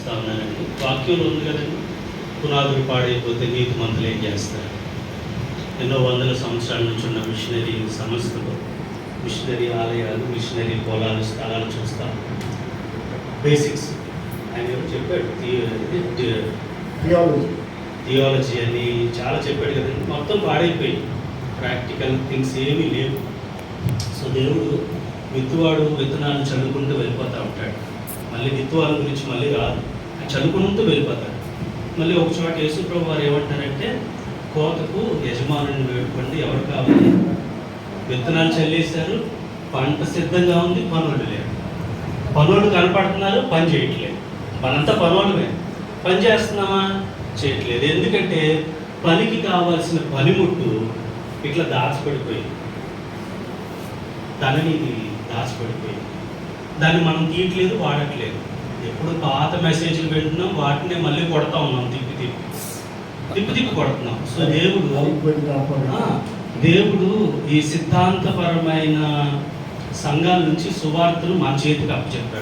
చూస్తూ ఉన్నానండి. వాక్యంలో ఉంది కదండి, పునాదులు పాడైపోతే నీతి మంతులు ఏం చేస్తారు. ఎన్నో వందల సంవత్సరాల నుంచి ఉన్న మిషనరీ సంస్థలు, మిషనరీ ఆలయాలు, మిషనరీ పొలాలు, స్థలాలు చూస్తాం. బేసిక్స్ ఆయన ఏమో చెప్పాడు, థియాలజీ అని చాలా చెప్పాడు కదండి. మొత్తం పాడైపోయి ప్రాక్టికల్ థింగ్స్ ఏమీ లేవు. సో దేవుడు విత్తువాడు విత్తనాలను చల్లుకుంటూ వెళ్ళిపోతూ ఉంటాడు. మళ్ళీ విత్తువాళ్ళ గురించి మళ్ళీ రాదు, చల్లుకుంటూ వెళ్ళిపోతాడు. మళ్ళీ ఒక చోట యేసుప్రభు వారు ఏమంటారంటే, కోతకు యజమానుని వేడుకోండి, ఎవరు కావాలి. విత్తనాలు చల్లేశారు, పంట సిద్ధంగా ఉంది, పనులు లేరు. పనులు కనపడుతున్నారు, పని చేయట్లేదు. మనంతా పనులమే. పని చేస్తున్నామా? చేయట్లేదు. ఎందుకంటే పనికి కావాల్సిన పనిముట్టు ఇట్లా దాచిపడిపోయింది, ధననిధి దాచిపడిపోయింది. దాన్ని మనం తీయట్లేదు, వాడట్లేదు. ఎప్పుడు పాత మెసేజ్లు పెడుతున్నాం, వాటిని మళ్ళీ కొడతా ఉన్నాం, తిప్పి కొడుతున్నాం. సో దేవుడు ఈ సిద్ధాంతపరమైన సంఘాల నుంచి సువార్తను మన చేతికి అప్పచెప్పాడు.